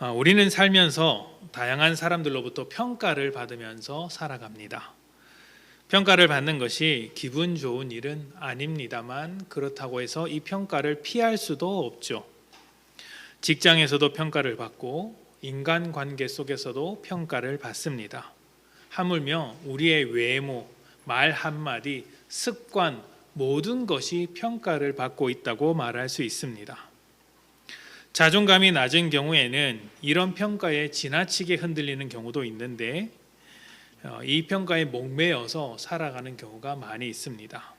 우리는 살면서 다양한 사람들로부터 평가를 받으면서 살아갑니다. 평가를 받는 것이 기분 좋은 일은 아닙니다만 그렇다고 해서 이 평가를 피할 수도 없죠. 직장에서도 평가를 받고 인간관계 속에서도 평가를 받습니다. 하물며 우리의 외모, 말 한마디, 습관 모든 것이 평가를 받고 있다고 말할 수 있습니다. 자존감이 낮은 경우에는 이런 평가에 지나치게 흔들리는 경우도 있는데 이 평가에 목매어서 살아가는 경우가 많이 있습니다.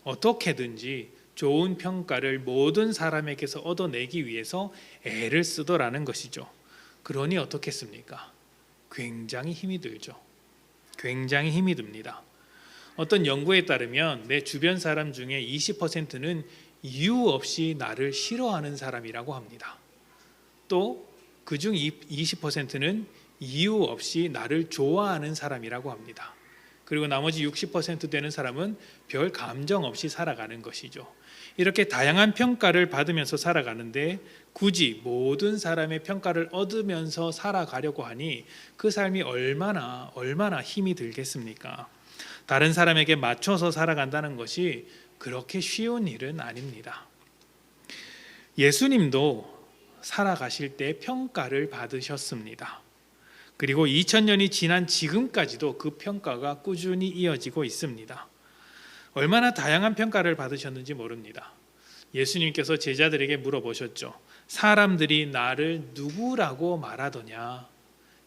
어떻게든지 좋은 평가를 모든 사람에게서 얻어내기 위해서 애를 쓰더라는 것이죠. 그러니 어떻겠습니까? 굉장히 힘이 들죠. 굉장히 힘이 듭니다. 어떤 연구에 따르면 내 주변 사람 중에 20%는 이유 없이 나를 싫어하는 사람이라고 합니다. 또 그중 20%는 이유 없이 나를 좋아하는 사람이라고 합니다. 그리고 나머지 60% 되는 사람은 별 감정 없이 살아가는 것이죠. 이렇게 다양한 평가를 받으면서 살아가는데 굳이 모든 사람의 평가를 얻으면서 살아가려고 하니 그 삶이 얼마나 힘이 들겠습니까? 다른 사람에게 맞춰서 살아간다는 것이 그렇게 쉬운 일은 아닙니다. 예수님도 살아가실 때 평가를 받으셨습니다. 그리고 2000년이 지난 지금까지도 그 평가가 꾸준히 이어지고 있습니다. 얼마나 다양한 평가를 받으셨는지 모릅니다. 예수님께서 제자들에게 물어보셨죠. 사람들이 나를 누구라고 말하더냐?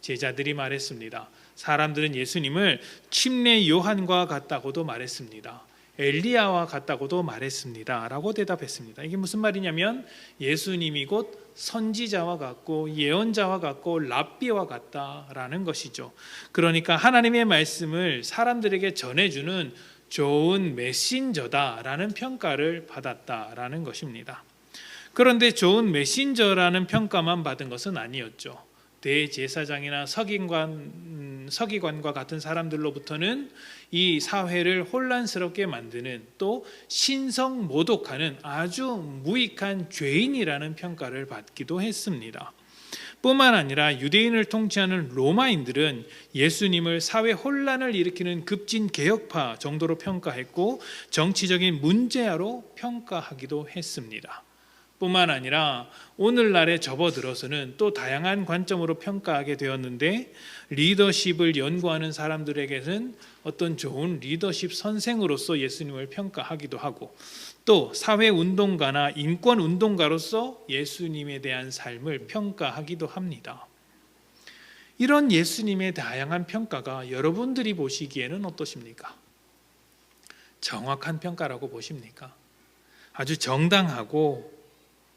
제자들이 말했습니다. 사람들은 예수님을 침례 요한과 같다고도 말했습니다. 엘리야와 같다고도 말했습니다. 라고 대답했습니다. 이게 무슨 말이냐면 예수님이 곧 선지자와 같고 예언자와 같고 랍비와 같다라는 것이죠. 그러니까 하나님의 말씀을 사람들에게 전해주는 좋은 메신저다라는 평가를 받았다라는 것입니다. 그런데 좋은 메신저라는 평가만 받은 것은 아니었죠. 대제사장이나 서기관과 같은 사람들로부터는 이 사회를 혼란스럽게 만드는 또 신성모독하는 아주 무익한 죄인이라는 평가를 받기도 했습니다. 뿐만 아니라 유대인을 통치하는 로마인들은 예수님을 사회 혼란을 일으키는 급진 개혁파 정도로 평가했고 정치적인 문제아로 평가하기도 했습니다. 뿐만 아니라 오늘날에 접어들어서는 또 다양한 관점으로 평가하게 되었는데 리더십을 연구하는 사람들에게는 어떤 좋은 리더십 선생으로서 예수님을 평가하기도 하고 또 사회운동가나 인권운동가로서 예수님에 대한 삶을 평가하기도 합니다. 이런 예수님의 다양한 평가가 여러분들이 보시기에는 어떠십니까? 정확한 평가라고 보십니까? 아주 정당하고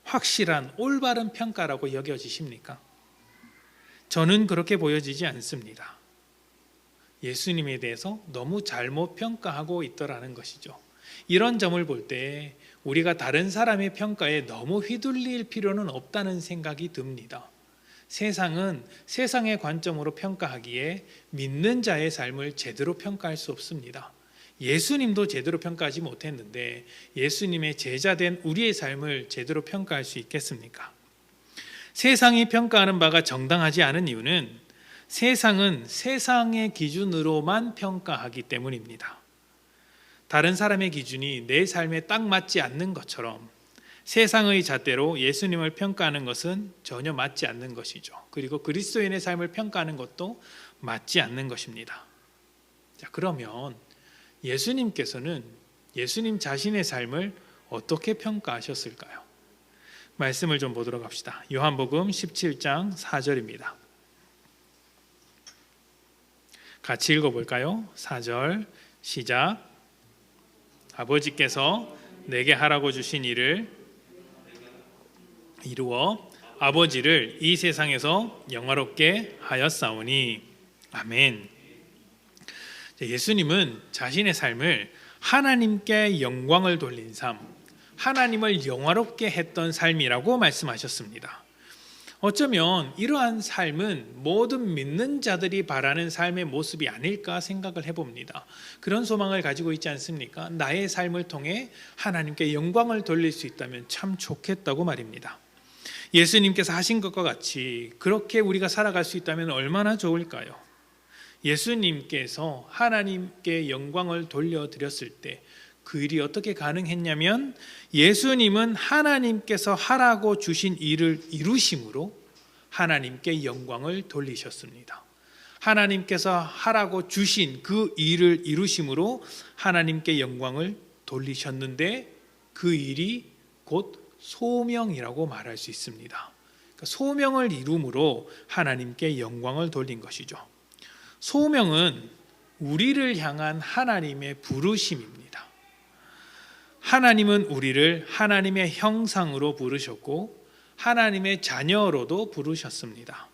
확실한 올바른 평가라고 여겨지십니까? 저는 그렇게 보여지지 않습니다. 예수님에 대해서 너무 잘못 평가하고 있더라는 것이죠. 이런 점을 볼 때 우리가 다른 사람의 평가에 너무 휘둘릴 필요는 없다는 생각이 듭니다. 세상은 세상의 관점으로 평가하기에 믿는 자의 삶을 제대로 평가할 수 없습니다. 예수님도 제대로 평가하지 못했는데 예수님의 제자된 우리의 삶을 제대로 평가할 수 있겠습니까? 세상이 평가하는 바가 정당하지 않은 이유는 세상은 세상의 기준으로만 평가하기 때문입니다. 다른 사람의 기준이 내 삶에 딱 맞지 않는 것처럼 세상의 잣대로 예수님을 평가하는 것은 전혀 맞지 않는 것이죠. 그리고 그리스도인의 삶을 평가하는 것도 맞지 않는 것입니다. 자, 그러면 예수님께서는 예수님 자신의 삶을 어떻게 평가하셨을까요? 말씀을 좀 보도록 합시다. 요한복음 17장 4절입니다. 같이 읽어볼까요? 4절 시작. 아버지께서 내게 하라고 주신 일을 이루어 아버지를 이 세상에서 영화롭게 하였사오니 아멘. 예수님은 자신의 삶을 하나님께 영광을 돌린 삶, 하나님을 영화롭게 했던 삶이라고 말씀하셨습니다. 어쩌면 이러한 삶은 모든 믿는 자들이 바라는 삶의 모습이 아닐까 생각을 해봅니다. 그런 소망을 가지고 있지 않습니까? 나의 삶을 통해 하나님께 영광을 돌릴 수 있다면 참 좋겠다고 말입니다. 예수님께서 하신 것과 같이 그렇게 우리가 살아갈 수 있다면 얼마나 좋을까요? 예수님께서 하나님께 영광을 돌려드렸을 때 그 일이 어떻게 가능했냐면 예수님은 하나님께서 하라고 주신 일을 이루심으로 하나님께 영광을 돌리셨습니다. 하나님께서 하라고 주신 그 일을 이루심으로 하나님께 영광을 돌리셨는데 그 일이 곧 소명이라고 말할 수 있습니다. 그러니까 소명을 이룸으로 하나님께 영광을 돌린 것이죠. 소명은 우리를 향한 하나님의 부르심입니다. 하나님은 우리를 하나님의 형상으로 부르셨고 하나님의 자녀로도 부르셨습니다.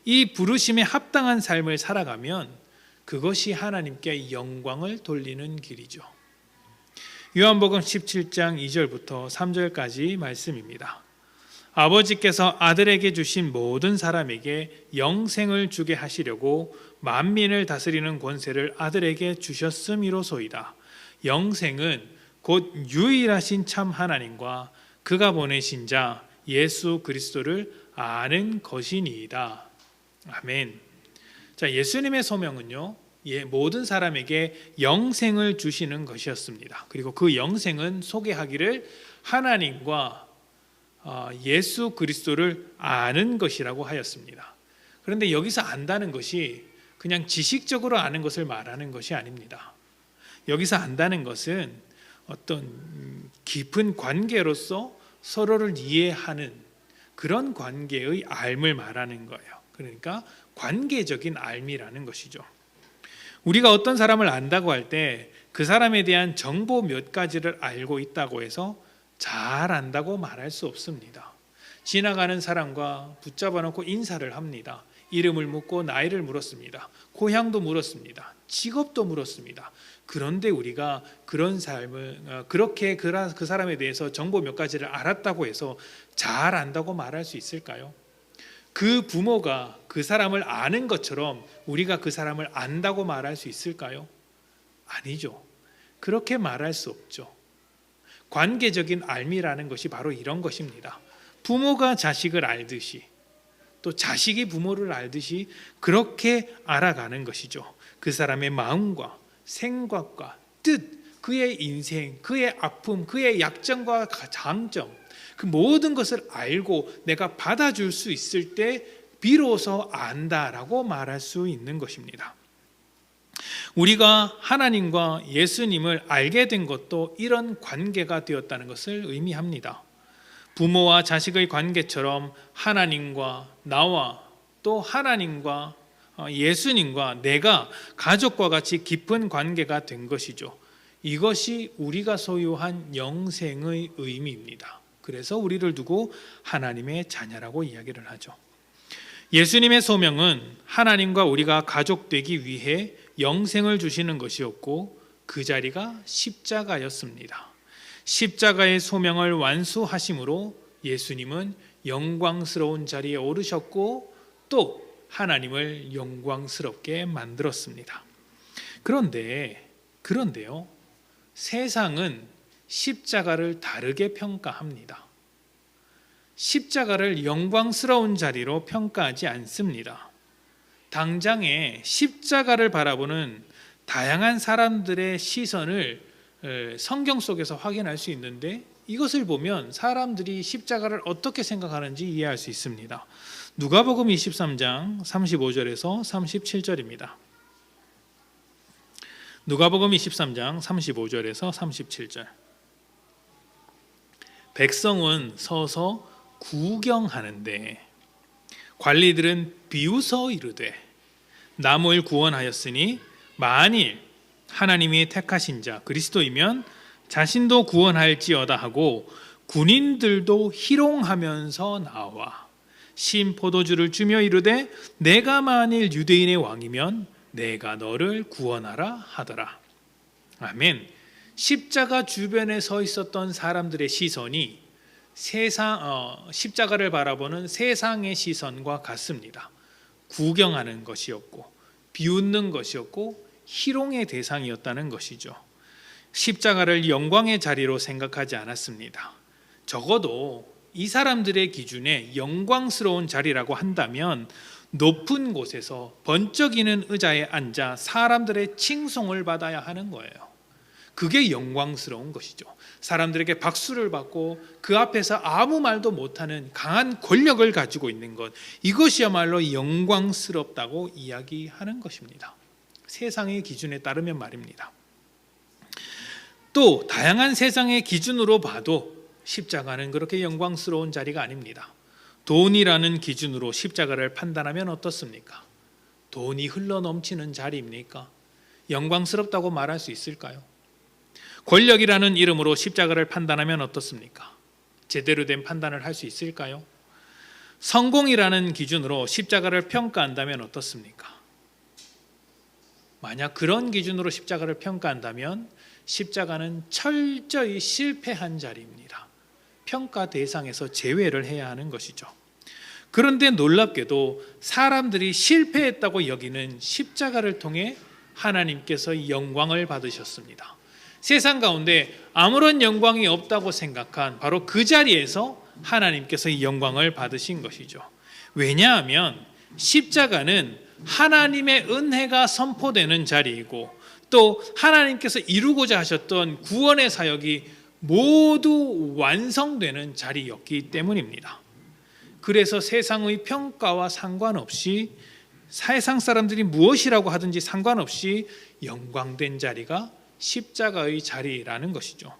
이 부르심에 합당한 삶을 살아가면 그것이 하나님께 영광을 돌리는 길이죠. 요한복음 17장 2절부터 3절까지 말씀입니다. 아버지께서 아들에게 주신 모든 사람에게 영생을 주게 하시려고 만민을 다스리는 권세를 아들에게 주셨음이로소이다. 영생은 곧 유일하신 참 하나님과 그가 보내신 자 예수 그리스도를 아는 것이니이다. 아멘. 자, 예수님의 소명은요, 모든 사람에게 영생을 주시는 것이었습니다. 그리고 그 영생은 소개하기를 하나님과 예수 그리스도를 아는 것이라고 하였습니다. 그런데 여기서 안다는 것이 그냥 지식적으로 아는 것을 말하는 것이 아닙니다. 여기서 안다는 것은 어떤 깊은 관계로서 서로를 이해하는 그런 관계의 알을 말하는 거예요. 그러니까 관계적인 알미라는 것이죠. 우리가 어떤 사람을 안다고 할 때 그 사람에 대한 정보 몇 가지를 알고 있다고 해서 잘 안다고 말할 수 없습니다. 지나가는 사람과 붙잡아 놓고 인사를 합니다. 이름을 묻고 나이를 물었습니다. 고향도 물었습니다. 직업도 물었습니다. 그런데 우리가 그런 삶을 그렇게 그 사람에 대해서 정보 몇 가지를 알았다고 해서 잘 안다고 말할 수 있을까요? 그 부모가 그 사람을 아는 것처럼 우리가 그 사람을 안다고 말할 수 있을까요? 아니죠. 그렇게 말할 수 없죠. 관계적인 알미라는 것이 바로 이런 것입니다. 부모가 자식을 알듯이 또 자식이 부모를 알듯이 그렇게 알아가는 것이죠. 그 사람의 마음과 생각과 뜻, 그의 인생, 그의 아픔, 그의 약점과 장점, 그 모든 것을 알고 내가 받아줄 수 있을 때 비로소 안다라고 말할 수 있는 것입니다. 우리가 하나님과 예수님을 알게 된 것도 이런 관계가 되었다는 것을 의미합니다. 부모와 자식의 관계처럼 하나님과 나와 또 하나님과 예수님과 내가 가족과 같이 깊은 관계가 된 것이죠. 이것이 우리가 소유한 영생의 의미입니다. 그래서 우리를 두고 하나님의 자녀라고 이야기를 하죠. 예수님의 소명은 하나님과 우리가 가족되기 위해 영생을 주시는 것이었고 그 자리가 십자가였습니다. 십자가의 소명을 완수하심으로 예수님은 영광스러운 자리에 오르셨고 또 하나님을 영광스럽게 만들었습니다. 그런데요, 세상은 십자가를 다르게 평가합니다. 십자가를 영광스러운 자리로 평가하지 않습니다. 당장에 십자가를 바라보는 다양한 사람들의 시선을 성경 속에서 확인할 수 있는데 이것을 보면 사람들이 십자가를 어떻게 생각하는지 이해할 수 있습니다. 누가복음 23장 35절에서 37절입니다. 누가복음 23장 35절에서 37절. 백성은 서서 구경하는데 관리들은 비웃어 이르되 남을 구원하였으니 만일 하나님이 택하신 자 그리스도이면 자신도 구원할지어다 하고 군인들도 희롱하면서 나와 신 포도주를 주며 이르되 내가 만일 유대인의 왕이면 내가 너를 구원하라 하더라. 아멘. 십자가 주변에 서 있었던 사람들의 시선이 십자가를 바라보는 세상의 시선과 같습니다. 구경하는 것이었고 비웃는 것이었고 희롱의 대상이었다는 것이죠. 십자가를 영광의 자리로 생각하지 않았습니다. 적어도 이 사람들의 기준에 영광스러운 자리라고 한다면 높은 곳에서 번쩍이는 의자에 앉아 사람들의 칭송을 받아야 하는 거예요. 그게 영광스러운 것이죠. 사람들에게 박수를 받고 그 앞에서 아무 말도 못하는 강한 권력을 가지고 있는 것, 이것이야말로 영광스럽다고 이야기하는 것입니다. 세상의 기준에 따르면 말입니다. 또 다양한 세상의 기준으로 봐도 십자가는 그렇게 영광스러운 자리가 아닙니다. 돈이라는 기준으로 십자가를 판단하면 어떻습니까? 돈이 흘러넘치는 자리입니까? 영광스럽다고 말할 수 있을까요? 권력이라는 이름으로 십자가를 판단하면 어떻습니까? 제대로 된 판단을 할 수 있을까요? 성공이라는 기준으로 십자가를 평가한다면 어떻습니까? 만약 그런 기준으로 십자가를 평가한다면 십자가는 철저히 실패한 자리입니다. 평가 대상에서 제외를 해야 하는 것이죠. 그런데 놀랍게도 사람들이 실패했다고 여기는 십자가를 통해 하나님께서 영광을 받으셨습니다. 세상 가운데 아무런 영광이 없다고 생각한 바로 그 자리에서 하나님께서 영광을 받으신 것이죠. 왜냐하면 십자가는 하나님의 은혜가 선포되는 자리이고 또 하나님께서 이루고자 하셨던 구원의 사역이 모두 완성되는 자리였기 때문입니다. 그래서 세상의 평가와 상관없이 세상 사람들이 무엇이라고 하든지 상관없이 영광된 자리가 십자가의 자리라는 것이죠.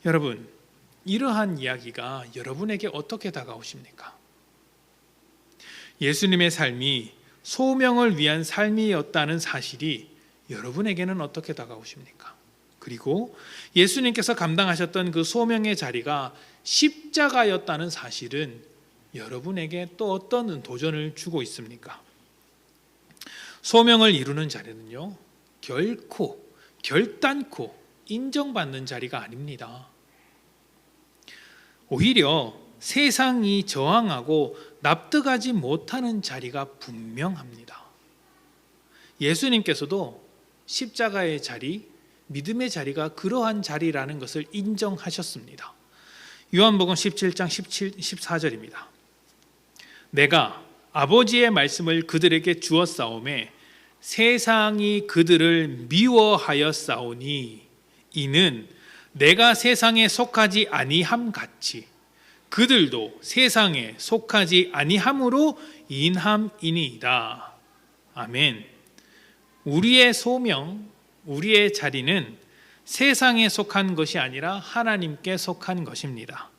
여러분, 이러한 이야기가 여러분에게 어떻게 다가오십니까? 예수님의 삶이 소명을 위한 삶이었다는 사실이 여러분에게는 어떻게 다가오십니까? 그리고 예수님께서 감당하셨던 그 소명의 자리가 십자가였다는 사실은 여러분에게 또 어떤 도전을 주고 있습니까? 소명을 이루는 자리는요, 결단코 인정받는 자리가 아닙니다. 오히려 세상이 저항하고 납득하지 못하는 자리가 분명합니다. 예수님께서도 십자가의 자리, 믿음의 자리가 그러한 자리라는 것을 인정하셨습니다. 요한복음 17장 14절입니다. 내가 아버지의 말씀을 그들에게 주었사오매 세상이 그들을 미워하였사오니 이는 내가 세상에 속하지 아니함 같이 그들도 세상에 속하지 아니함으로 인함이니이다. 아멘. 우리의 소명, 우리의 자리는 세상에 속한 것이 아니라 하나님께 속한 것입니다.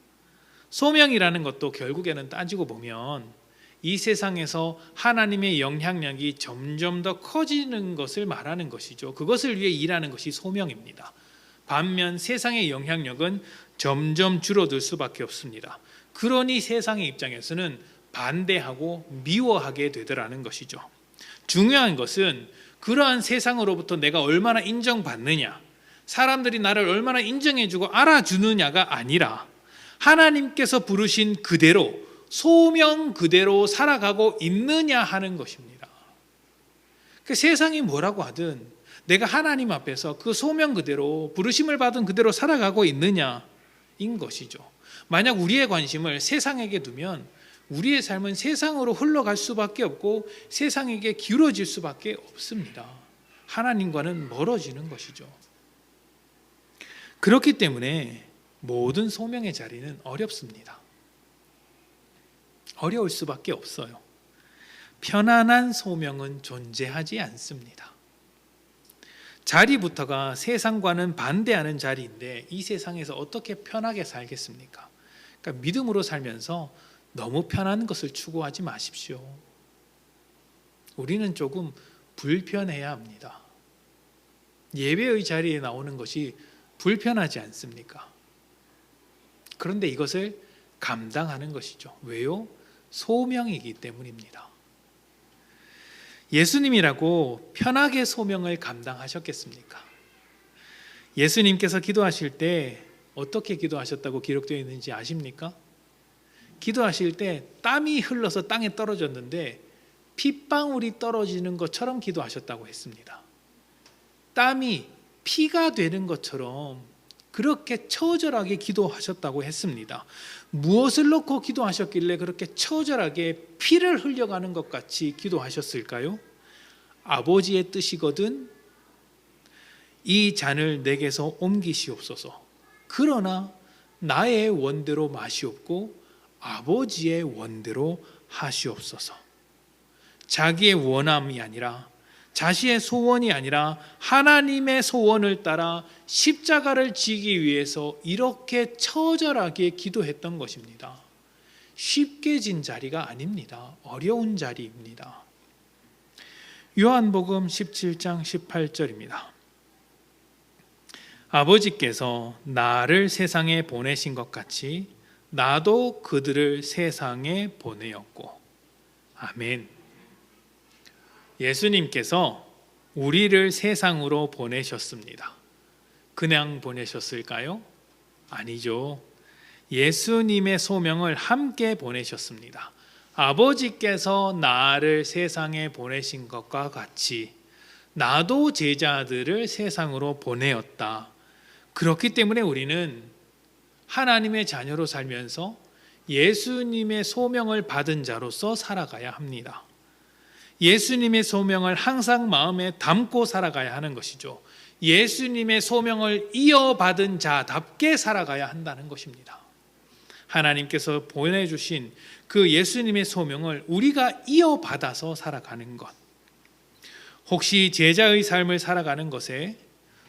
소명이라는 것도 결국에는 따지고 보면 이 세상에서 하나님의 영향력이 점점 더 커지는 것을 말하는 것이죠. 그것을 위해 일하는 것이 소명입니다. 반면 세상의 영향력은 점점 줄어들 수밖에 없습니다. 그러니 세상의 입장에서는 반대하고 미워하게 되더라는 것이죠. 중요한 것은 그러한 세상으로부터 내가 얼마나 인정받느냐, 사람들이 나를 얼마나 인정해주고 알아주느냐가 아니라 하나님께서 부르신 그대로 소명 그대로 살아가고 있느냐 하는 것입니다. 그 세상이 뭐라고 하든 내가 하나님 앞에서 그 소명 그대로 부르심을 받은 그대로 살아가고 있느냐인 것이죠. 만약 우리의 관심을 세상에게 두면 우리의 삶은 세상으로 흘러갈 수밖에 없고 세상에게 기울어질 수밖에 없습니다. 하나님과는 멀어지는 것이죠. 그렇기 때문에 모든 소명의 자리는 어렵습니다. 어려울 수밖에 없어요. 편안한 소명은 존재하지 않습니다. 자리부터가 세상과는 반대하는 자리인데 이 세상에서 어떻게 편하게 살겠습니까? 그러니까 믿음으로 살면서 너무 편한 것을 추구하지 마십시오. 우리는 조금 불편해야 합니다. 예배의 자리에 나오는 것이 불편하지 않습니까? 그런데 이것을 감당하는 것이죠. 왜요? 소명이기 때문입니다. 예수님이라고 편하게 소명을 감당하셨겠습니까? 예수님께서 기도하실 때 어떻게 기도하셨다고 기록되어 있는지 아십니까? 기도하실 때 땀이 흘러서 땅에 떨어졌는데 핏방울이 떨어지는 것처럼 기도하셨다고 했습니다. 땀이 피가 되는 것처럼 그렇게 처절하게 기도하셨다고 했습니다. 무엇을 놓고 기도하셨길래 그렇게 처절하게 피를 흘려가는 것 같이 기도하셨을까요? 아버지의 뜻이거든 이 잔을 내게서 옮기시옵소서. 그러나 나의 원대로 마시옵고 아버지의 원대로 하시옵소서. 자기의 원함이 아니라, 자신의 소원이 아니라 하나님의 소원을 따라 십자가를 지기 위해서 이렇게 처절하게 기도했던 것입니다. 쉽게 진 자리가 아닙니다. 어려운 자리입니다. 요한복음 17장 18절입니다. 아버지께서 나를 세상에 보내신 것 같이 나도 그들을 세상에 보내었고. 아멘. 예수님께서 우리를 세상으로 보내셨습니다. 그냥 보내셨을까요? 아니죠. 예수님의 소명을 함께 보내셨습니다. 아버지께서 나를 세상에 보내신 것과 같이 나도 제자들을 세상으로 보내었다. 그렇기 때문에 우리는 하나님의 자녀로 살면서 예수님의 소명을 받은 자로서 살아가야 합니다. 예수님의 소명을 항상 마음에 담고 살아가야 하는 것이죠. 예수님의 소명을 이어받은 자답게 살아가야 한다는 것입니다. 하나님께서 보내주신 그 예수님의 소명을 우리가 이어받아서 살아가는 것. 혹시 제자의 삶을 살아가는 것에,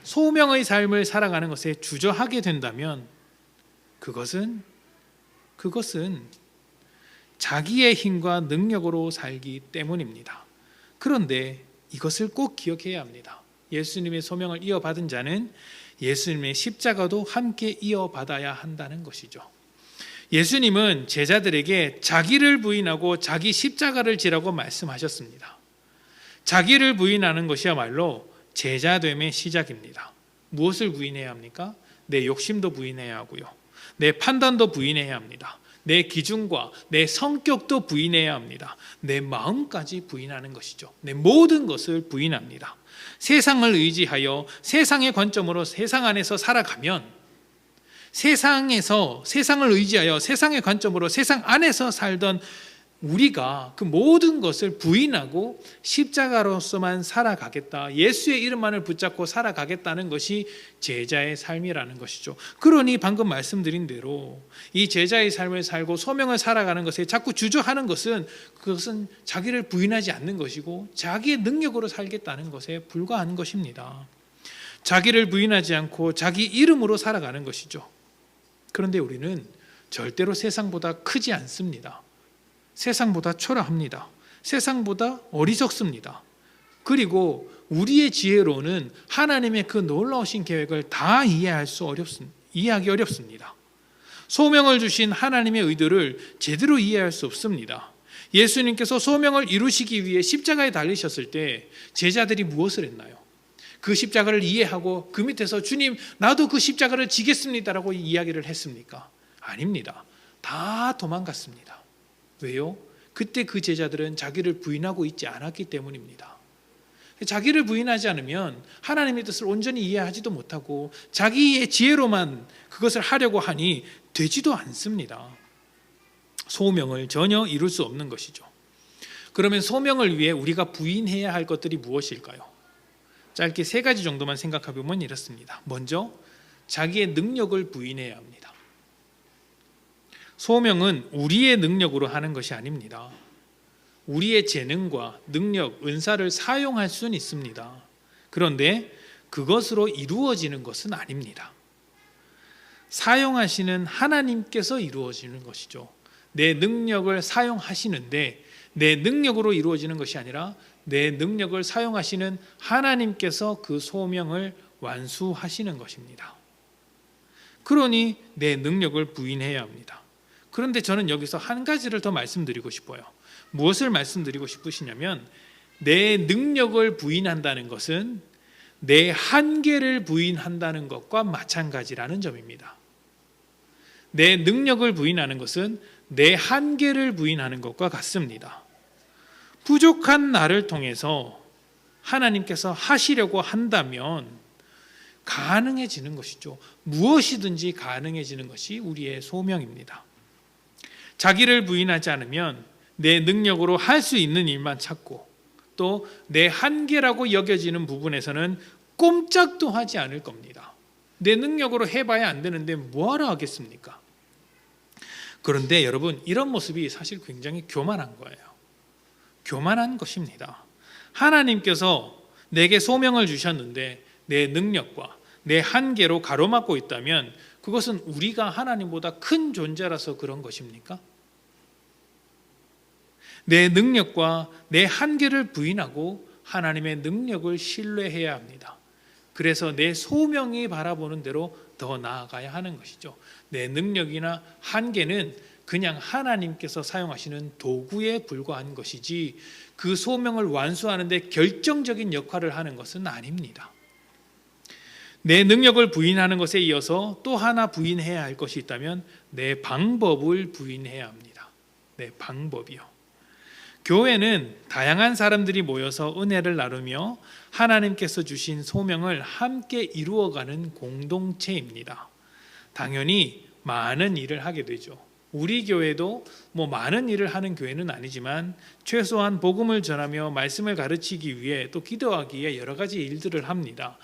소명의 삶을 살아가는 것에 주저하게 된다면 그것은 자기의 힘과 능력으로 살기 때문입니다. 그런데 이것을 꼭 기억해야 합니다. 예수님의 소명을 이어받은 자는 예수님의 십자가도 함께 이어받아야 한다는 것이죠. 예수님은 제자들에게 자기를 부인하고 자기 십자가를 지라고 말씀하셨습니다. 자기를 부인하는 것이야말로 제자됨의 시작입니다. 무엇을 부인해야 합니까? 내 욕심도 부인해야 하고요. 내 판단도 부인해야 합니다. 내 기준과 내 성격도 부인해야 합니다. 내 마음까지 부인하는 것이죠. 내 모든 것을 부인합니다. 세상을 의지하여 세상의 관점으로 세상 안에서 살아가면, 세상을 의지하여 세상의 관점으로 세상 안에서 살던 우리가 그 모든 것을 부인하고 십자가로서만 살아가겠다, 예수의 이름만을 붙잡고 살아가겠다는 것이 제자의 삶이라는 것이죠. 그러니 방금 말씀드린 대로 이 제자의 삶을 살고 소명을 살아가는 것에 자꾸 주저하는 것은, 그것은 자기를 부인하지 않는 것이고 자기의 능력으로 살겠다는 것에 불과한 것입니다. 자기를 부인하지 않고 자기 이름으로 살아가는 것이죠. 그런데 우리는 절대로 세상보다 크지 않습니다. 세상보다 초라합니다. 세상보다 어리석습니다. 그리고 우리의 지혜로는 하나님의 그 놀라우신 계획을 다 이해하기 어렵습니다. 소명을 주신 하나님의 의도를 제대로 이해할 수 없습니다. 예수님께서 소명을 이루시기 위해 십자가에 달리셨을 때 제자들이 무엇을 했나요? 그 십자가를 이해하고 그 밑에서 주님 나도 그 십자가를 지겠습니다라고 이야기를 했습니까? 아닙니다. 다 도망갔습니다. 왜요? 그때 그 제자들은 자기를 부인하고 있지 않았기 때문입니다. 자기를 부인하지 않으면 하나님의 뜻을 온전히 이해하지도 못하고 자기의 지혜로만 그것을 하려고 하니 되지도 않습니다. 소명을 전혀 이룰 수 없는 것이죠. 그러면 소명을 위해 우리가 부인해야 할 것들이 무엇일까요? 짧게 3가지 정도만 생각해보면 이렇습니다. 먼저 자기의 능력을 부인해야 합니다. 소명은 우리의 능력으로 하는 것이 아닙니다. 우리의 재능과 능력, 은사를 사용할 수는 있습니다. 그런데 그것으로 이루어지는 것은 아닙니다. 사용하시는 하나님께서 이루어지는 것이죠. 내 능력을 사용하시는데 내 능력으로 이루어지는 것이 아니라 내 능력을 사용하시는 하나님께서 그 소명을 완수하시는 것입니다. 그러니 내 능력을 부인해야 합니다. 그런데 저는 여기서 한 가지를 더 말씀드리고 싶어요. 무엇을 말씀드리고 싶으시냐면, 내 능력을 부인한다는 것은 내 한계를 부인한다는 것과 마찬가지라는 점입니다. 내 능력을 부인하는 것은 내 한계를 부인하는 것과 같습니다. 부족한 나를 통해서 하나님께서 하시려고 한다면 가능해지는 것이죠. 무엇이든지 가능해지는 것이 우리의 소명입니다. 자기를 부인하지 않으면 내 능력으로 할 수 있는 일만 찾고 또 내 한계라고 여겨지는 부분에서는 꼼짝도 하지 않을 겁니다. 내 능력으로 해봐야 안 되는데 뭐하러 하겠습니까? 그런데 여러분, 이런 모습이 사실 굉장히 교만한 거예요. 교만한 것입니다. 하나님께서 내게 소명을 주셨는데 내 능력과 내 한계로 가로막고 있다면 그것은 우리가 하나님보다 큰 존재라서 그런 것입니까? 내 능력과 내 한계를 부인하고 하나님의 능력을 신뢰해야 합니다. 그래서 내 소명이 바라보는 대로 더 나아가야 하는 것이죠. 내 능력이나 한계는 그냥 하나님께서 사용하시는 도구에 불과한 것이지 그 소명을 완수하는 데 결정적인 역할을 하는 것은 아닙니다. 내 능력을 부인하는 것에 이어서 또 하나 부인해야 할 것이 있다면 내 방법을 부인해야 합니다. 내 방법이요. 교회는 다양한 사람들이 모여서 은혜를 나누며 하나님께서 주신 소명을 함께 이루어가는 공동체입니다. 당연히 많은 일을 하게 되죠. 우리 교회도 많은 일을 하는 교회는 아니지만 최소한 복음을 전하며 말씀을 가르치기 위해 또 기도하기 위해 여러 가지 일들을 합니다.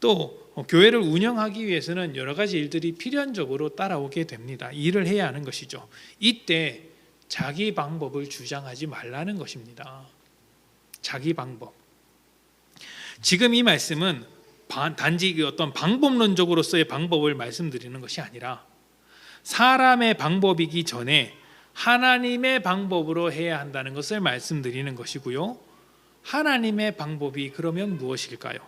또 교회를 운영하기 위해서는 여러 가지 일들이 필연적으로 따라오게 됩니다. 일을 해야 하는 것이죠. 이때 자기 방법을 주장하지 말라는 것입니다. 자기 방법. 지금 이 말씀은 단지 어떤 방법론적으로서의 방법을 말씀드리는 것이 아니라 사람의 방법이기 전에 하나님의 방법으로 해야 한다는 것을 말씀드리는 것이고요. 하나님의 방법이 그러면 무엇일까요?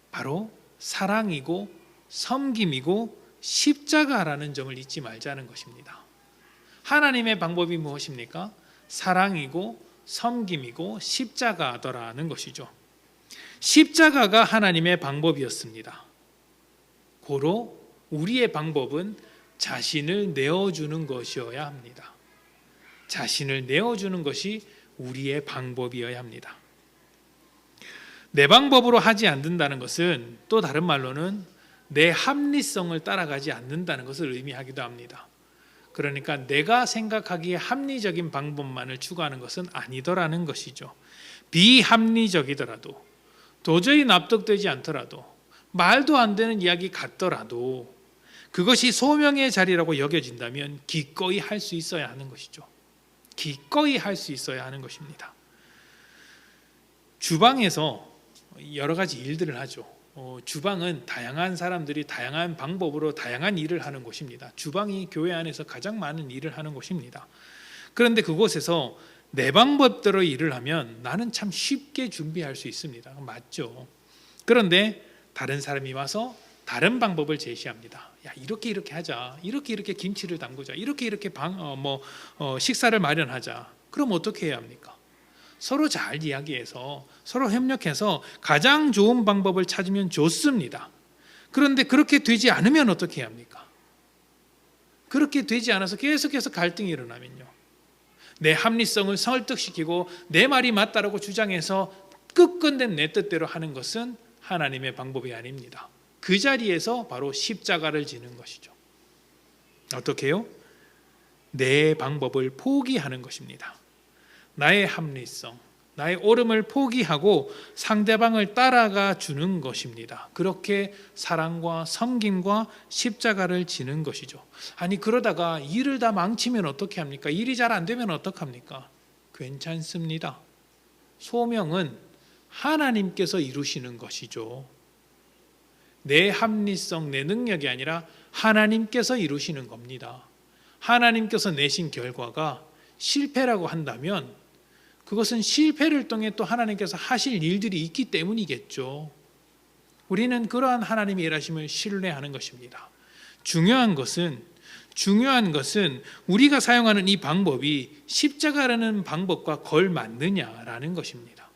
바로 사랑이고 섬김이고 십자가라는 점을 잊지 말자는 것입니다. 하나님의 방법이 무엇입니까? 사랑이고 섬김이고 십자가더라는 것이죠. 십자가가 하나님의 방법이었습니다. 고로 우리의 방법은 자신을 내어주는 것이어야 합니다. 자신을 내어주는 것이 우리의 방법이어야 합니다. 내 방법으로 하지 않는다는 것은 또 다른 말로는 내 합리성을 따라가지 않는다는 것을 의미하기도 합니다. 그러니까 내가 생각하기에 합리적인 방법만을 추구하는 것은 아니더라는 것이죠. 비합리적이더라도 도저히 납득되지 않더라도 말도 안 되는 이야기 같더라도 그것이 소명의 자리라고 여겨진다면 기꺼이 할 수 있어야 하는 것이죠. 기꺼이 할 수 있어야 하는 것입니다. 주방에서 여러 가지 일들을 하죠. 주방은 다양한 사람들이 다양한 방법으로 다양한 일을 하는 곳입니다. 주방이 교회 안에서 가장 많은 일을 하는 곳입니다. 그런데 그곳에서 내 방법대로 일을 하면 나는 참 쉽게 준비할 수 있습니다. 맞죠? 그런데 다른 사람이 와서 다른 방법을 제시합니다. 야, 이렇게 하자. 이렇게 김치를 담그자. 이렇게 식사를 마련하자. 그럼 어떻게 해야 합니까? 서로 잘 이야기해서 서로 협력해서 가장 좋은 방법을 찾으면 좋습니다. 그런데 그렇게 되지 않으면 어떻게 해야 합니까? 그렇게 되지 않아서 계속해서 갈등이 일어나면요. 내 합리성을 설득시키고 내 말이 맞다라고 주장해서 끝끝내 내 뜻대로 하는 것은 하나님의 방법이 아닙니다. 그 자리에서 바로 십자가를 지는 것이죠. 어떻게 해요? 내 방법을 포기하는 것입니다. 나의 합리성, 나의 옳음을 포기하고 상대방을 따라가 주는 것입니다. 그렇게 사랑과 섬김과 십자가를 지는 것이죠. 아니 그러다가 일을 다 망치면 어떻게 합니까? 일이 잘 안 되면 어떡합니까? 괜찮습니다. 소명은 하나님께서 이루시는 것이죠. 내 합리성, 내 능력이 아니라 하나님께서 이루시는 겁니다. 하나님께서 내신 결과가 실패라고 한다면 그것은 실패를 통해 또 하나님께서 하실 일들이 있기 때문이겠죠. 우리는 그러한 하나님의 일하심을 신뢰하는 것입니다. 중요한 것은 우리가 사용하는 이 방법이 십자가라는 방법과 걸맞느냐라는 것입니다.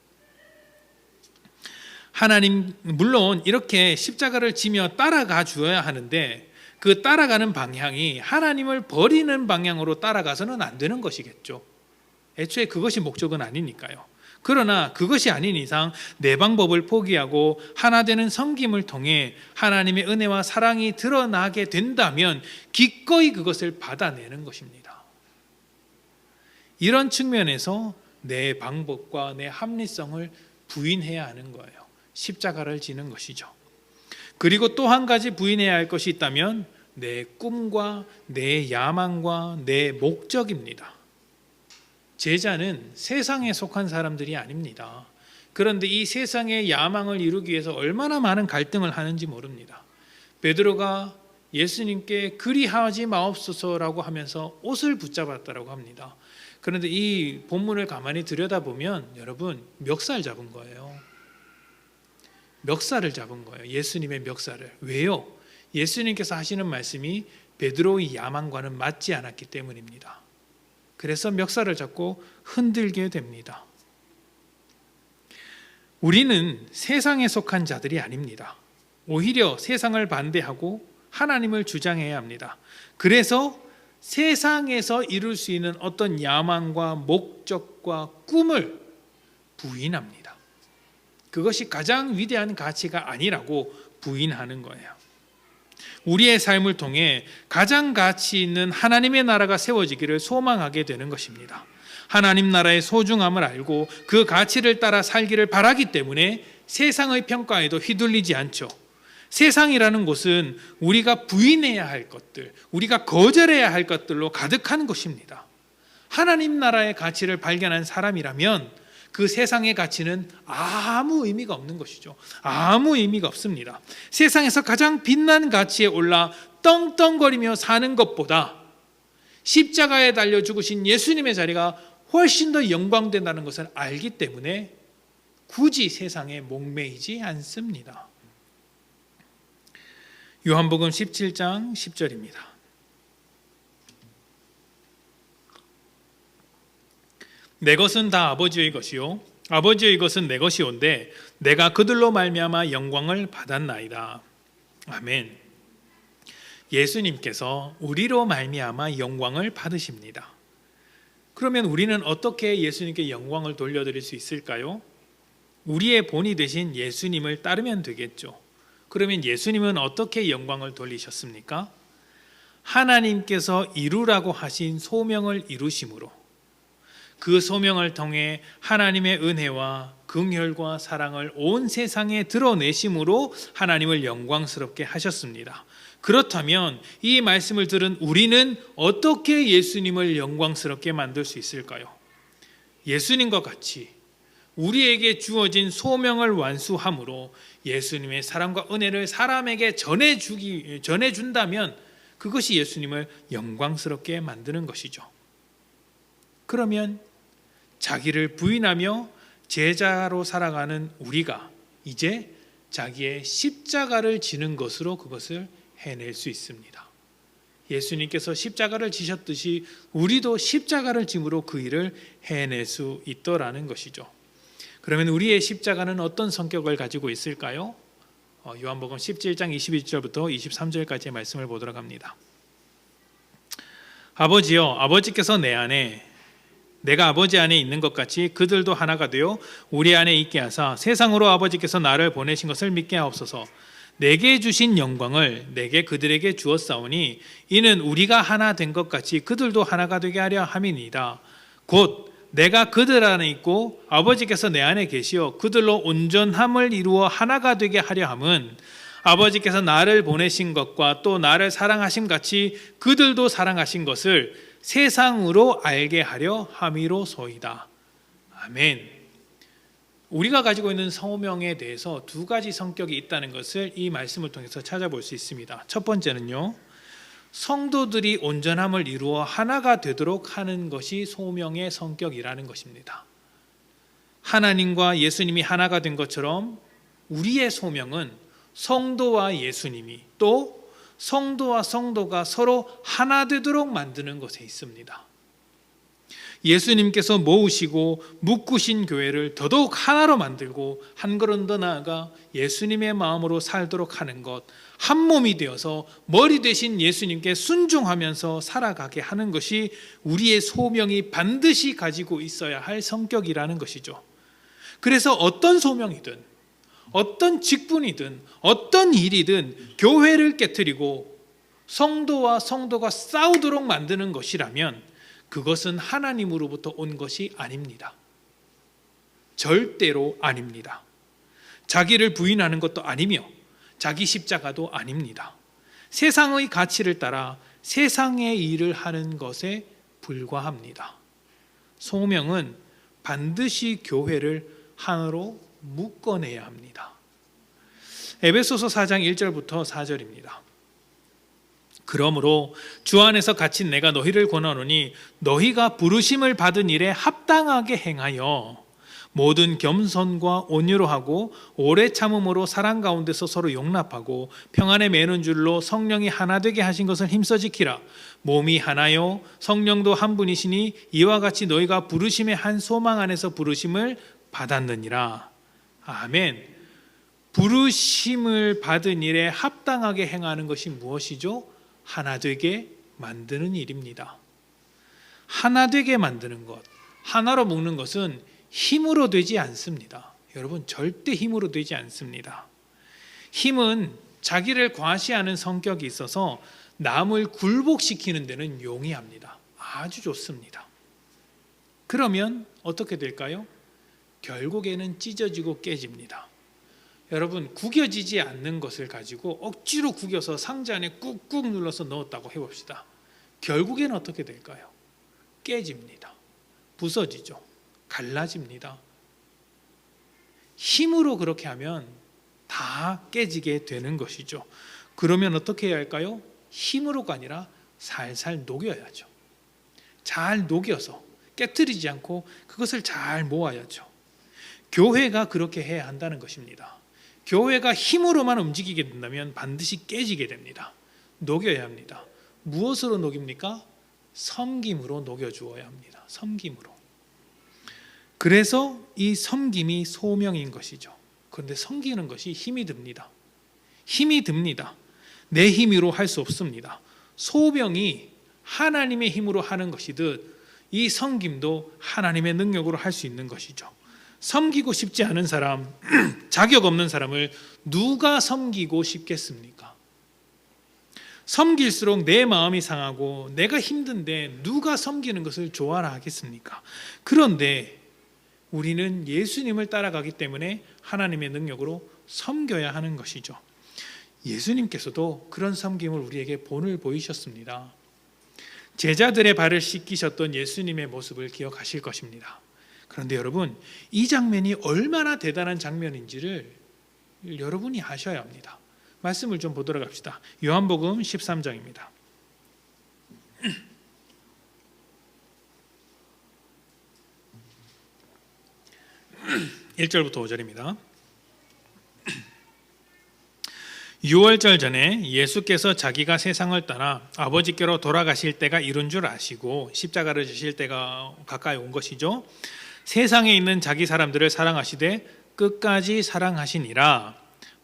하나님 물론 이렇게 십자가를 지며 따라가 주어야 하는데 그 따라가는 방향이 하나님을 버리는 방향으로 따라가서는 안 되는 것이겠죠. 애초에 그것이 목적은 아니니까요. 그러나 그것이 아닌 이상 내 방법을 포기하고 하나 되는 섬김을 통해 하나님의 은혜와 사랑이 드러나게 된다면 기꺼이 그것을 받아내는 것입니다. 이런 측면에서 내 방법과 내 합리성을 부인해야 하는 거예요. 십자가를 지는 것이죠. 그리고 또 한 가지 부인해야 할 것이 있다면 내 꿈과 내 야망과 내 목적입니다. 제자는 세상에 속한 사람들이 아닙니다. 그런데 이 세상의 야망을 이루기 위해서 얼마나 많은 갈등을 하는지 모릅니다. 베드로가 예수님께 그리하지 마옵소서라고 하면서 옷을 붙잡았다고 합니다. 그런데 이 본문을 가만히 들여다보면 여러분 멱살 잡은 거예요. 멱살을 잡은 거예요. 예수님의 멱살을. 왜요? 예수님께서 하시는 말씀이 베드로의 야망과는 맞지 않았기 때문입니다. 그래서 멱살을 잡고 흔들게 됩니다. 우리는 세상에 속한 자들이 아닙니다. 오히려 세상을 반대하고 하나님을 주장해야 합니다. 그래서 세상에서 이룰 수 있는 어떤 야망과 목적과 꿈을 부인합니다. 그것이 가장 위대한 가치가 아니라고 부인하는 거예요. 우리의 삶을 통해 가장 가치 있는 하나님의 나라가 세워지기를 소망하게 되는 것입니다. 하나님 나라의 소중함을 알고 그 가치를 따라 살기를 바라기 때문에 세상의 평가에도 휘둘리지 않죠. 세상이라는 곳은 우리가 부인해야 할 것들, 우리가 거절해야 할 것들로 가득한 것입니다. 하나님 나라의 가치를 발견한 사람이라면 그 세상의 가치는 아무 의미가 없는 것이죠. 아무 의미가 없습니다. 세상에서 가장 빛난 가치에 올라 떵떵거리며 사는 것보다 십자가에 달려 죽으신 예수님의 자리가 훨씬 더 영광된다는 것을 알기 때문에 굳이 세상에 목매이지 않습니다. 요한복음 17장 10절입니다. 내 것은 다 아버지의 것이요 아버지의 것은 내 것이온데 내가 그들로 말미암아 영광을 받았나이다. 아멘. 예수님께서 우리로 말미암아 영광을 받으십니다. 그러면 우리는 어떻게 예수님께 영광을 돌려드릴 수 있을까요? 우리의 본이 되신 예수님을 따르면 되겠죠. 그러면 예수님은 어떻게 영광을 돌리셨습니까? 하나님께서 이루라고 하신 소명을 이루심으로 그 소명을 통해 하나님의 은혜와 긍휼과 사랑을 온 세상에 드러내심으로 하나님을 영광스럽게 하셨습니다. 그렇다면 이 말씀을 들은 우리는 어떻게 예수님을 영광스럽게 만들 수 있을까요? 예수님과 같이 우리에게 주어진 소명을 완수함으로 예수님의 사랑과 은혜를 사람에게 전해준다면 그것이 예수님을 영광스럽게 만드는 것이죠. 그러면 자기를 부인하며 제자로 살아가는 우리가 이제 자기의 십자가를 지는 것으로 그것을 해낼 수 있습니다. 예수님께서 십자가를 지셨듯이 우리도 십자가를 짐으로 그 일을 해낼 수 있더라는 것이죠. 그러면 우리의 십자가는 어떤 성격을 가지고 있을까요? 요한복음 17장 21절부터 23절까지의 말씀을 보도록 합니다. 아버지여, 아버지께서 내 안에 내가 아버지 안에 있는 것 같이 그들도 하나가 되어 우리 안에 있게 하사 세상으로 아버지께서 나를 보내신 것을 믿게 하옵소서. 내게 주신 영광을 내게 그들에게 주었사오니 이는 우리가 하나 된 것 같이 그들도 하나가 되게 하려 함이니이다. 곧 내가 그들 안에 있고 아버지께서 내 안에 계시어 그들로 온전함을 이루어 하나가 되게 하려 함은 아버지께서 나를 보내신 것과 또 나를 사랑하심 같이 그들도 사랑하신 것을 세상으로 알게 하려 함이로소이다. 아멘. 우리가 가지고 있는 소명에 대해서 두 가지 성격이 있다는 것을 이 말씀을 통해서 찾아볼 수 있습니다. 첫 번째는요, 성도들이 온전함을 이루어 하나가 되도록 하는 것이 소명의 성격이라는 것입니다. 하나님과 예수님이 하나가 된 것처럼 우리의 소명은 성도와 예수님이 또 성도와 성도가 서로 하나 되도록 만드는 것에 있습니다. 예수님께서 모으시고 묶으신 교회를 더더욱 하나로 만들고 한 걸음 더 나아가 예수님의 마음으로 살도록 하는 것, 한 몸이 되어서 머리 되신 예수님께 순종하면서 살아가게 하는 것이 우리의 소명이 반드시 가지고 있어야 할 성격이라는 것이죠. 그래서 어떤 소명이든 어떤 직분이든 어떤 일이든 교회를 깨트리고 성도와 성도가 싸우도록 만드는 것이라면 그것은 하나님으로부터 온 것이 아닙니다. 절대로 아닙니다. 자기를 부인하는 것도 아니며 자기 십자가도 아닙니다. 세상의 가치를 따라 세상의 일을 하는 것에 불과합니다. 소명은 반드시 교회를 하나로 묶어내야 합니다. 에베소서 4장 1절부터 4절입니다. 그러므로 주 안에서 갇힌 내가 너희를 권하노니 너희가 부르심을 받은 일에 합당하게 행하여 모든 겸손과 온유로 하고 오래 참음으로 사랑 가운데서 서로 용납하고 평안에 매는 줄로 성령이 하나 되게 하신 것을 힘써 지키라. 몸이 하나요 성령도 한 분이시니 이와 같이 너희가 부르심의 한 소망 안에서 부르심을 받았느니라. 아멘. 부르심을 받은 일에 합당하게 행하는 것이 무엇이죠? 하나 되게 만드는 일입니다. 하나 되게 만드는 것, 하나로 묶는 것은 힘으로 되지 않습니다. 여러분, 절대 힘으로 되지 않습니다. 힘은 자기를 과시하는 성격이 있어서 남을 굴복시키는 데는 용이합니다. 아주 좋습니다. 그러면 어떻게 될까요? 결국에는 찢어지고 깨집니다. 여러분, 구겨지지 않는 것을 가지고 억지로 구겨서 상자 안에 꾹꾹 눌러서 넣었다고 해봅시다. 결국에는 어떻게 될까요? 깨집니다. 부서지죠. 갈라집니다. 힘으로 그렇게 하면 다 깨지게 되는 것이죠. 그러면 어떻게 해야 할까요? 힘으로가 아니라 살살 녹여야죠. 잘 녹여서 깨트리지 않고 그것을 잘 모아야죠. 교회가 그렇게 해야 한다는 것입니다. 교회가 힘으로만 움직이게 된다면 반드시 깨지게 됩니다. 녹여야 합니다. 무엇으로 녹입니까? 섬김으로 녹여주어야 합니다. 섬김으로. 그래서 이 섬김이 소명인 것이죠. 그런데 섬기는 것이 힘이 듭니다. 힘이 듭니다. 내 힘으로 할 수 없습니다. 소명이 하나님의 힘으로 하는 것이듯 이 섬김도 하나님의 능력으로 할 수 있는 것이죠. 섬기고 싶지 않은 사람, 자격 없는 사람을 누가 섬기고 싶겠습니까? 섬길수록 내 마음이 상하고 내가 힘든데 누가 섬기는 것을 좋아라 하겠습니까? 그런데 우리는 예수님을 따라가기 때문에 하나님의 능력으로 섬겨야 하는 것이죠. 예수님께서도 그런 섬김을 우리에게 본을 보이셨습니다. 제자들의 발을 씻기셨던 예수님의 모습을 기억하실 것입니다. 그런데 여러분, 이 장면이 얼마나 대단한 장면인지를 여러분이 아셔야 합니다. 말씀을 좀 보도록 합시다. 요한복음 13장입니다. 1절부터 5절입니다. 6월절 전에 예수께서 자기가 세상을 떠나 아버지께로 돌아가실 때가 이른 줄 아시고 십자가를 지실 때가 가까이 온 것이죠. 세상에 있는 자기 사람들을 사랑하시되 끝까지 사랑하시니라.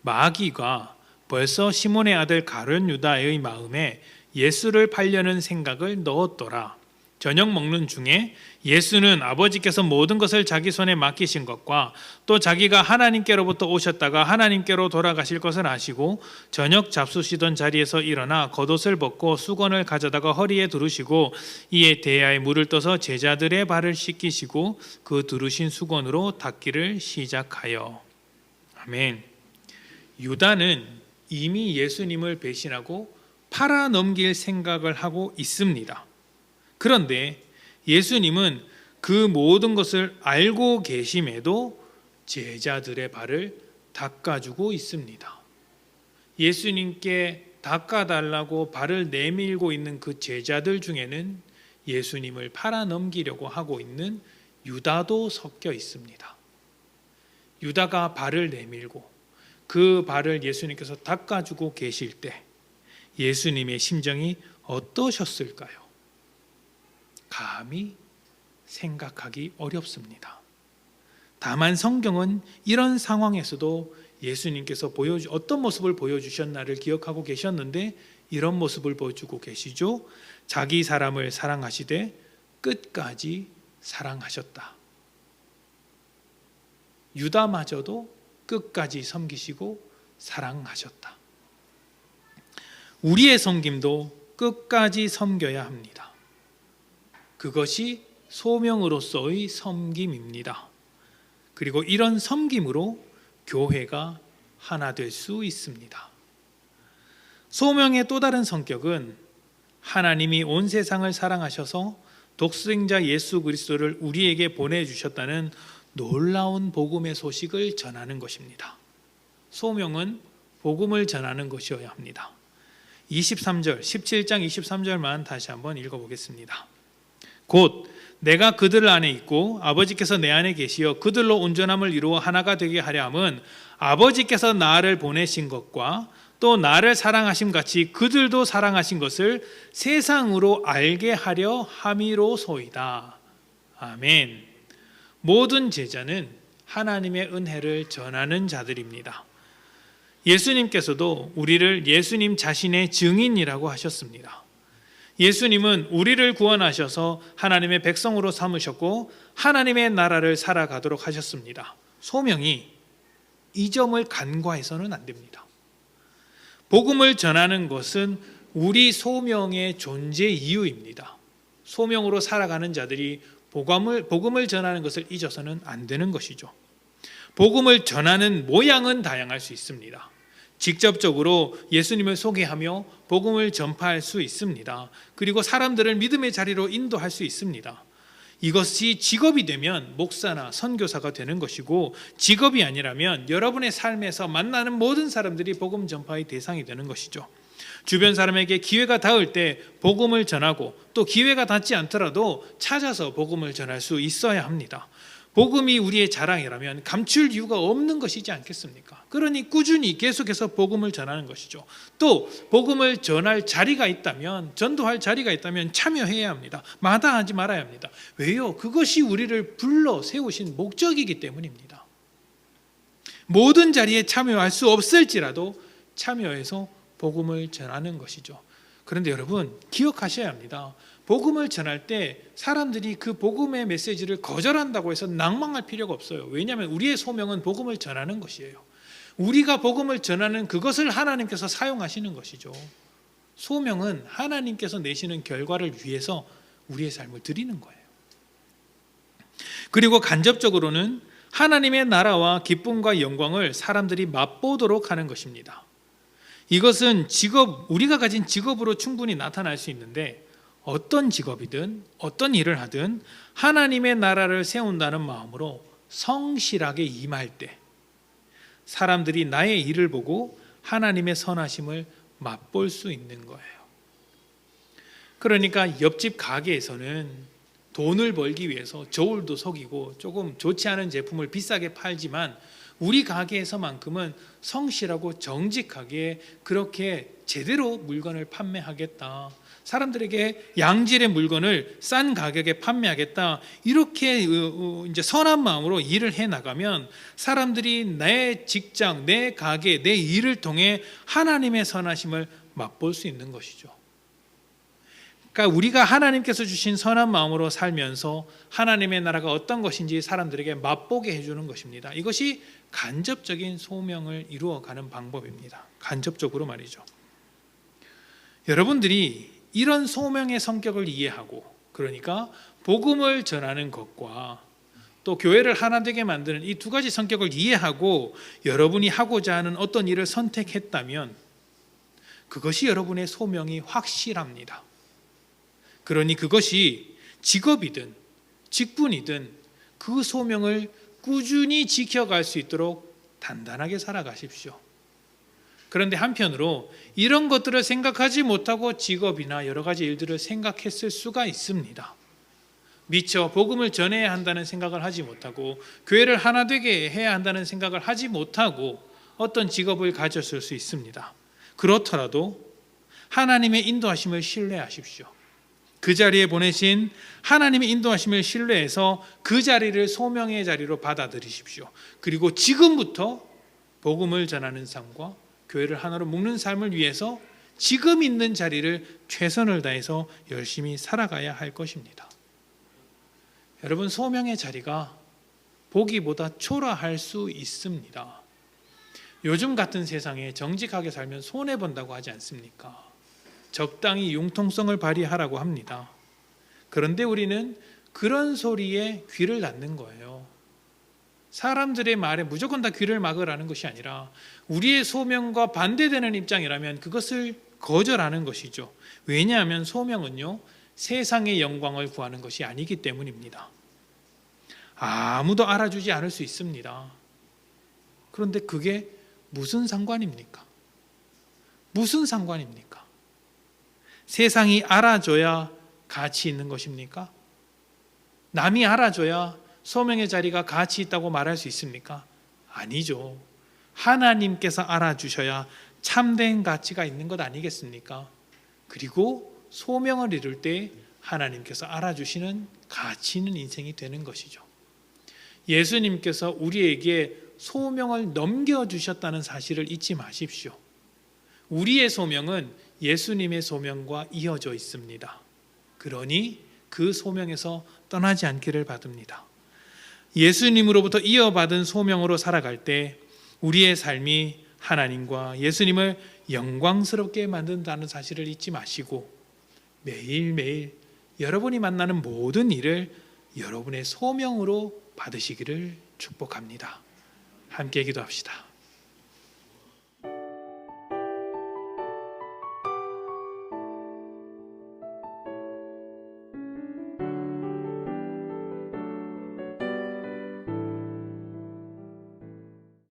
마귀가 벌써 시몬의 아들 가룟 유다의 마음에 예수를 팔려는 생각을 넣었더라. 저녁 먹는 중에 예수는 아버지께서 모든 것을 자기 손에 맡기신 것과 또 자기가 하나님께로부터 오셨다가 하나님께로 돌아가실 것을 아시고 저녁 잡수시던 자리에서 일어나 겉옷을 벗고 수건을 가져다가 허리에 두르시고 이에 대야에 물을 떠서 제자들의 발을 씻기시고 그 두르신 수건으로 닦기를 시작하여. 아멘. 유다는 이미 예수님을 배신하고 팔아넘길 생각을 하고 있습니다. 그런데 예수님은 그 모든 것을 알고 계심에도 제자들의 발을 닦아주고 있습니다. 예수님께 닦아달라고 발을 내밀고 있는 그 제자들 중에는 예수님을 팔아넘기려고 하고 있는 유다도 섞여 있습니다. 유다가 발을 내밀고 그 발을 예수님께서 닦아주고 계실 때 예수님의 심정이 어떠셨을까요? 감히 생각하기 어렵습니다. 다만 성경은 이런 상황에서도 예수님께서 어떤 모습을 보여주셨나를 기억하고 계셨는데 이런 모습을 보여주고 계시죠. 자기 사람을 사랑하시되 끝까지 사랑하셨다. 유다마저도 끝까지 섬기시고 사랑하셨다. 우리의 섬김도 끝까지 섬겨야 합니다. 그것이 소명으로서의 섬김입니다. 그리고 이런 섬김으로 교회가 하나 될 수 있습니다. 소명의 또 다른 성격은 하나님이 온 세상을 사랑하셔서 독생자 예수 그리스도를 우리에게 보내주셨다는 놀라운 복음의 소식을 전하는 것입니다. 소명은 복음을 전하는 것이어야 합니다. 17장 23절만 다시 한번 읽어보겠습니다. 곧 내가 그들 안에 있고 아버지께서 내 안에 계시어 그들로 온전함을 이루어 하나가 되게 하려 함은 아버지께서 나를 보내신 것과 또 나를 사랑하심 같이 그들도 사랑하신 것을 세상으로 알게 하려 함이로소이다. 아멘. 모든 제자는 하나님의 은혜를 전하는 자들입니다. 예수님께서도 우리를 예수님 자신의 증인이라고 하셨습니다. 예수님은 우리를 구원하셔서 하나님의 백성으로 삼으셨고 하나님의 나라를 살아가도록 하셨습니다. 소명이 이 점을 간과해서는 안 됩니다. 복음을 전하는 것은 우리 소명의 존재 이유입니다. 소명으로 살아가는 자들이 복음을 전하는 것을 잊어서는 안 되는 것이죠. 복음을 전하는 모양은 다양할 수 있습니다. 직접적으로 예수님을 소개하며 복음을 전파할 수 있습니다. 그리고 사람들을 믿음의 자리로 인도할 수 있습니다. 이것이 직업이 되면 목사나 선교사가 되는 것이고, 직업이 아니라면 여러분의 삶에서 만나는 모든 사람들이 복음 전파의 대상이 되는 것이죠. 주변 사람에게 기회가 닿을 때 복음을 전하고, 또 기회가 닿지 않더라도 찾아서 복음을 전할 수 있어야 합니다. 복음이 우리의 자랑이라면 감출 이유가 없는 것이지 않겠습니까? 그러니 꾸준히 계속해서 복음을 전하는 것이죠. 또 복음을 전할 자리가 있다면, 전도할 자리가 있다면 참여해야 합니다. 마다하지 말아야 합니다. 왜요? 그것이 우리를 불러 세우신 목적이기 때문입니다. 모든 자리에 참여할 수 없을지라도 참여해서 복음을 전하는 것이죠. 그런데 여러분, 기억하셔야 합니다. 복음을 전할 때 사람들이 그 복음의 메시지를 거절한다고 해서 낭망할 필요가 없어요. 왜냐하면 우리의 소명은 복음을 전하는 것이에요. 우리가 복음을 전하는 그것을 하나님께서 사용하시는 것이죠. 소명은 하나님께서 내시는 결과를 위해서 우리의 삶을 드리는 거예요. 그리고 간접적으로는 하나님의 나라와 기쁨과 영광을 사람들이 맛보도록 하는 것입니다. 이것은 우리가 가진 직업으로 충분히 나타날 수 있는데, 어떤 직업이든 어떤 일을 하든 하나님의 나라를 세운다는 마음으로 성실하게 임할 때 사람들이 나의 일을 보고 하나님의 선하심을 맛볼 수 있는 거예요. 그러니까 옆집 가게에서는 돈을 벌기 위해서 저울도 속이고 조금 좋지 않은 제품을 비싸게 팔지만, 우리 가게에서만큼은 성실하고 정직하게 그렇게 제대로 물건을 판매하겠다, 사람들에게 양질의 물건을 싼 가격에 판매하겠다, 이렇게 이제 선한 마음으로 일을 해 나가면 사람들이 내 직장, 내 가게, 내 일을 통해 하나님의 선하심을 맛볼 수 있는 것이죠. 그러니까 우리가 하나님께서 주신 선한 마음으로 살면서 하나님의 나라가 어떤 것인지 사람들에게 맛보게 해주는 것입니다. 이것이 간접적인 소명을 이루어가는 방법입니다. 간접적으로 말이죠. 여러분들이 이런 소명의 성격을 이해하고, 그러니까 복음을 전하는 것과 또 교회를 하나 되게 만드는 이 두 가지 성격을 이해하고 여러분이 하고자 하는 어떤 일을 선택했다면 그것이 여러분의 소명이 확실합니다. 그러니 그것이 직업이든 직분이든 그 소명을 꾸준히 지켜갈 수 있도록 단단하게 살아가십시오. 그런데 한편으로 이런 것들을 생각하지 못하고 직업이나 여러 가지 일들을 생각했을 수가 있습니다. 미처 복음을 전해야 한다는 생각을 하지 못하고 교회를 하나 되게 해야 한다는 생각을 하지 못하고 어떤 직업을 가졌을 수 있습니다. 그렇더라도 하나님의 인도하심을 신뢰하십시오. 그 자리에 보내신 하나님의 인도하심을 신뢰해서 그 자리를 소명의 자리로 받아들이십시오. 그리고 지금부터 복음을 전하는 삶과 교회를 하나로 묶는 삶을 위해서 지금 있는 자리를 최선을 다해서 열심히 살아가야 할 것입니다. 여러분, 소명의 자리가 보기보다 초라할 수 있습니다. 요즘 같은 세상에 정직하게 살면 손해본다고 하지 않습니까? 적당히 융통성을 발휘하라고 합니다. 그런데 우리는 그런 소리에 귀를 닫는 거예요. 사람들의 말에 무조건 다 귀를 막으라는 것이 아니라 우리의 소명과 반대되는 입장이라면 그것을 거절하는 것이죠. 왜냐하면 소명은요, 세상의 영광을 구하는 것이 아니기 때문입니다. 아무도 알아주지 않을 수 있습니다. 그런데 그게 무슨 상관입니까? 무슨 상관입니까? 세상이 알아줘야 가치 있는 것입니까? 남이 알아줘야 소명의 자리가 가치 있다고 말할 수 있습니까? 아니죠. 하나님께서 알아주셔야 참된 가치가 있는 것 아니겠습니까? 그리고 소명을 이룰 때 하나님께서 알아주시는 가치 있는 인생이 되는 것이죠. 예수님께서 우리에게 소명을 넘겨주셨다는 사실을 잊지 마십시오. 우리의 소명은 예수님의 소명과 이어져 있습니다. 그러니 그 소명에서 떠나지 않기를 바랍니다. 예수님으로부터 이어받은 소명으로 살아갈 때 우리의 삶이 하나님과 예수님을 영광스럽게 만든다는 사실을 잊지 마시고 매일매일 여러분이 만나는 모든 일을 여러분의 소명으로 받으시기를 축복합니다. 함께 기도합시다.